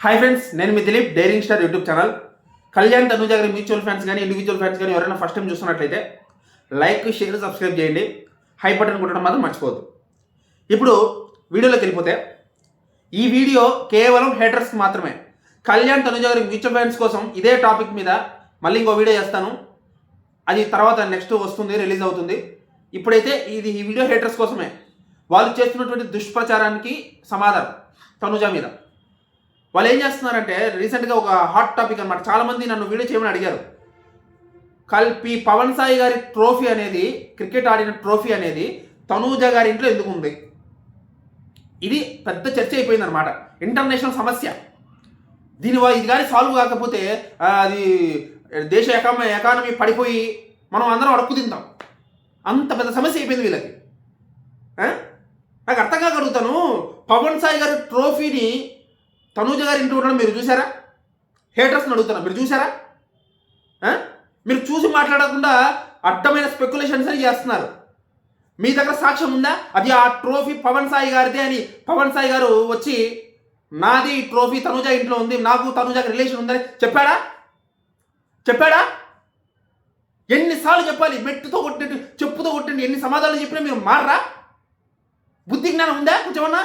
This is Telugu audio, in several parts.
హాయ్ ఫ్రెండ్స్, నేను మీ Dilip daring star YouTube channel. Kalyan Tanuja గారి మ్యూచువల్ ఫ్యాన్స్ కానీ ఇండివిజువల్ ఫ్యాన్స్ కానీ ఎవరైనా ఫస్ట్ టైం చూస్తున్నట్లయితే లైక్, షేర్, సబ్స్క్రైబ్ చేయండి. హై బటన్ కొట్టడం మాత్రం మర్చిపోవద్దు. ఇప్పుడు వీడియోలోకి వెళ్ళిపోతే ఈ వీడియో కేవలం హేటర్స్కి మాత్రమే. కళ్యాణ్ తనుజ గారి మ్యూచువల్ ఫ్యాన్స్ కోసం ఇదే టాపిక్ మీద మళ్ళీ ఇంకో వీడియో చేస్తాను. అది తర్వాత నెక్స్ట్ వస్తుంది, రిలీజ్ అవుతుంది. ఇప్పుడైతే ఈ వీడియో హేటర్స్ కోసమే. వాళ్ళు చేస్తున్నటువంటి దుష్ప్రచారానికి సమాధానం తనుజ మీద. వాళ్ళు ఏం చేస్తున్నారంటే, రీసెంట్గా ఒక హాట్ టాపిక్ అనమాట. చాలామంది నన్ను వీడియో చేయమని అడిగారు. పవన్ సాయి గారి ట్రోఫీ అనేది, క్రికెట్ ఆడిన ట్రోఫీ అనేది తనూజ గారి ఇంట్లో ఎందుకు ఉంది? ఇది పెద్ద చర్చ అయిపోయింది అనమాట. ఇంటర్నేషనల్ సమస్య. ఇది కానీ సాల్వ్ కాకపోతే అది దేశ ఎకానమీ పడిపోయి మనం అందరం అడుక్కు తింటాం. అంత పెద్ద సమస్య అయిపోయింది వీళ్ళకి. నాకు అర్థం కాగలుగుతాను. పవన్ సాయి గారి ట్రోఫీని తనూజ గారి ఇంట్లో ఉండడం మీరు చూసారా? హేటర్స్ని అడుగుతున్నా, మీరు చూసారా? మీరు చూసి మాట్లాడకుండా అడ్డమైన స్పెక్యులేషన్స్ అని చేస్తున్నారు. మీ దగ్గర సాక్ష్యం ఉందా? అది ఆ ట్రోఫీ పవన్ సాయి గారిదే అని పవన్ సాయి గారు వచ్చి నాది ట్రోఫీ తనూజ ఇంట్లో ఉంది, నాకు తనూజకి రిలేషన్ ఉందని చెప్పాడా? ఎన్నిసార్లు చెప్పాలి? మెట్టుతో కొట్టినట్టు, చెప్పుతో కొట్టినట్టు ఎన్ని సమాధానాలు చెప్పినా మీరు మారరా? బుద్ధి జ్ఞానం ఉందా కొంచెమన్నా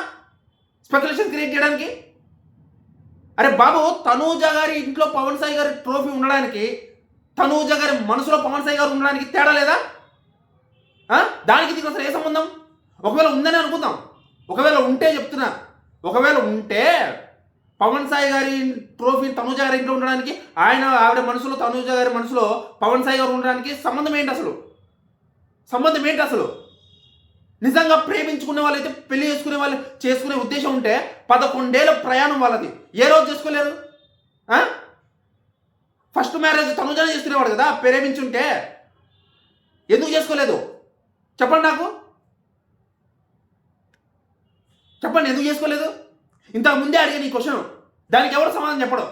స్పెక్యులేషన్ క్రియేట్ చేయడానికి? అరే బాబు, తనూజ గారి ఇంట్లో పవన్ సాయి గారి ట్రోఫీ ఉండడానికి, తనూజ గారి మనసులో పవన్ సాయి గారు ఉండడానికి తేడా లేదా? దానికి దీనికి అసలు ఏ సంబంధం? ఒకవేళ ఉందని అనుకుందాం. ఒకవేళ ఉంటే చెప్తున్నా, ఒకవేళ ఉంటే పవన్ సాయి గారి ట్రోఫీ తనూజ గారి ఇంట్లో ఉండడానికి, ఆవిడ మనసులో తనూజ గారి మనసులో పవన్ సాయి గారు ఉండడానికి సంబంధం ఏంటి అసలు? నిజంగా ప్రేమించుకునే వాళ్ళైతే, పెళ్లి చేసుకునే వాళ్ళు చేసుకునే ఉద్దేశం ఉంటే 11 ఏళ్ళ ప్రయాణం వాళ్ళది. ఏ రోజు చేసుకోలేరు? ఫస్ట్ మ్యారేజ్ తనుజానే చేసుకునేవాడు కదా ప్రేమించుంటే. ఎందుకు చేసుకోలేదు చెప్పండి నాకు. చెప్పండి, ఎందుకు చేసుకోలేదు? ఇంతకు ముందే అడిగాను ఈ క్వశ్చన్. దానికి ఎవరు సమాధానం చెప్పడు.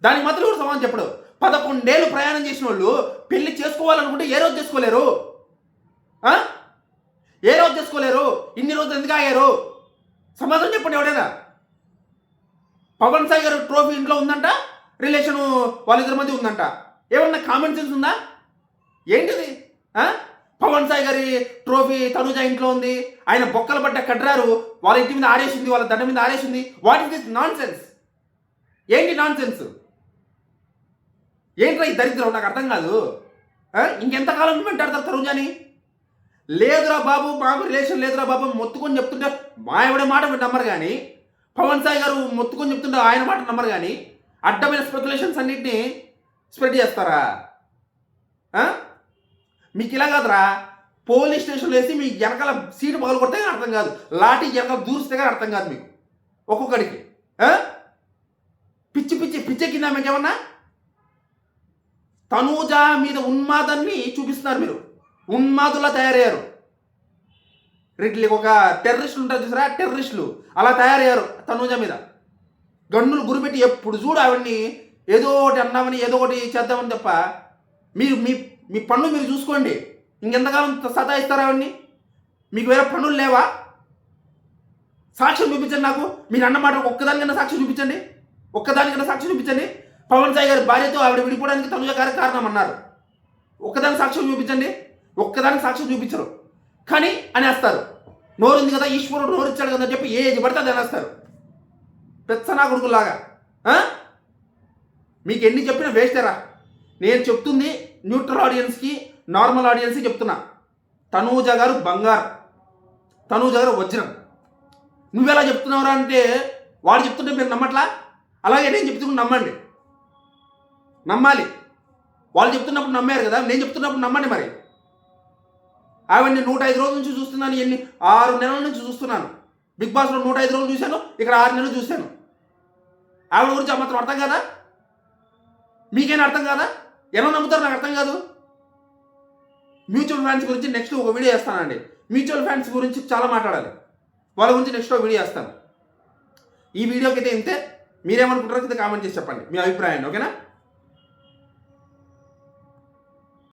దానికి మాత్రం ఎవరు సమాధానం చెప్పడు. 11 ఏళ్ళు ప్రయాణం చేసిన వాళ్ళు పెళ్లి చేసుకోవాలనుకుంటే ఏ రోజు చేసుకోలేరు? ఏ రోజు చేసుకోలేరు? ఇన్ని రోజులు ఎందుకు ఆగారు? సమాధానం చెప్పండి ఎవడైనా. పవన్ సాయి గారు ట్రోఫీ ఇంట్లో ఉందంట, రిలేషను వాళ్ళిద్దరి మధ్య ఉందంట. ఏమన్నా కామన్ సెన్స్ ఉందా? ఏంటిది? పవన్ సాయి గారి ట్రోఫీ తనూజ ఇంట్లో ఉంది, ఆయన బొక్కలు పడ్డ కడ్రారు వాళ్ళ ఇంటి మీద ఆడేసింది, వాళ్ళ దండ మీద ఆడేసింది. What is this nonsense? ఏంటి నాన్ సెన్స్? ఏంట్రా ఈ దరిద్రం? నాకు అర్థం కాదు. ఇంకెంతకాలం వెంటాడతారు తనూజని? లేదురా బాబు, మాకు రిలేషన్ లేదురా బాబు మొత్తుకొని చెప్తుంటే మా ఎవడే మాట నమ్మరు కానీ, పవన్ సాయి గారు మొత్తుకొని చెప్తుంటే ఆయన మాట నమ్మరు కానీ, అడ్డమైన స్పెక్యులేషన్స్ అన్నింటినీ స్ప్రెడ్ చేస్తారా? మీకు ఇలా కాదురా, పోలీస్ స్టేషన్లో వేసి మీ వెనకాల సీటు పగలు కొడితే కానీ అర్థం కాదు, లాఠీ వెనకాల దూరిస్తే కానీ అర్థం కాదు మీకు ఒక్కొక్కడికి. పిచ్చెక్కిందా మీకేమన్నా? తనూజ మీద ఉన్మాదాన్ని చూపిస్తున్నారు మీరు. ఉన్మాదులా తయారయ్యారు. ఒక టెర్రరిస్టులు ఉంటారు చూసారా, టెర్రరిస్టులు అలా తయారయ్యారు తనూజ మీద. గన్నులు గురిపెట్టి ఎప్పుడు చూడు ఆవిడ్ని ఏదో ఒకటి అన్నామని, ఏదో ఒకటి చేద్దామని తప్ప మీరు మీ పనులు మీరు చూసుకోండి. ఇంకెంతకాలం సతాయిస్తారా ఆవిడ్ని? మీకు వేరే పనులు లేవా? సాక్ష్యం చూపించండి నాకు. మీరు అన్నమాట ఒక్కదానికన్నా సాక్ష్యం చూపించండి. పవన్ సాయి గారి భార్యతో ఆవిడ విడిపోవడానికి తనూజ గారి కారణం అన్నారు. ఒక్కదానికి సాక్ష్యం చూపించరు కానీ అనేస్తారు. నోరుంది కదా, ఈశ్వరుడు నోరు ఇచ్చాడు కదా అని చెప్పి ఏది పడితే అది అనేస్తారు. పెచ్చనా కొడుకులాగా. మీకు ఎన్ని చెప్పినా వేస్టేరా. నేను చెప్తుంది న్యూట్రల్ ఆడియన్స్కి, నార్మల్ ఆడియన్స్కి చెప్తున్నా. తనూజ గారు బంగారం, తనూజ గారు వజ్రం. నువ్వెలా చెప్తున్నావురా అంటే, వాడు చెప్తుంటే మీరు నమ్మట్లా? అలాగే నేను చెప్తున్నా నమ్మాలి. వాళ్ళు చెప్తున్నప్పుడు నమ్మారు కదా, నేను చెప్తున్నప్పుడు నమ్మండి. మరి ఆవిడ్ని 105 రోజుల నుంచి చూస్తున్నాను, 6 నెలల నుంచి చూస్తున్నాను. బిగ్ బాస్లో 105 రోజులు చూశాను, ఇక్కడ 6 నెలలు చూశాను. ఆవిడ గురించి మాత్రం అర్థం కాదా? మీకైనా అర్థం కాదా? ఎలా నమ్ముతారు? నాకు అర్థం కాదు. మ్యూచువల్ ఫ్యాన్స్ గురించి నెక్స్ట్ ఒక వీడియో చేస్తానండి. మ్యూచువల్ ఫ్యాన్స్ గురించి చాలా మాట్లాడాలి. వాళ్ళ గురించి నెక్స్ట్ ఒక వీడియో చేస్తాను. ఈ వీడియోకి అయితే ఇంతే. మీరేమనుకుంటారో కింద కామెంట్ చేసి చెప్పండి మీ అభిప్రాయాన్ని. ఓకేనా?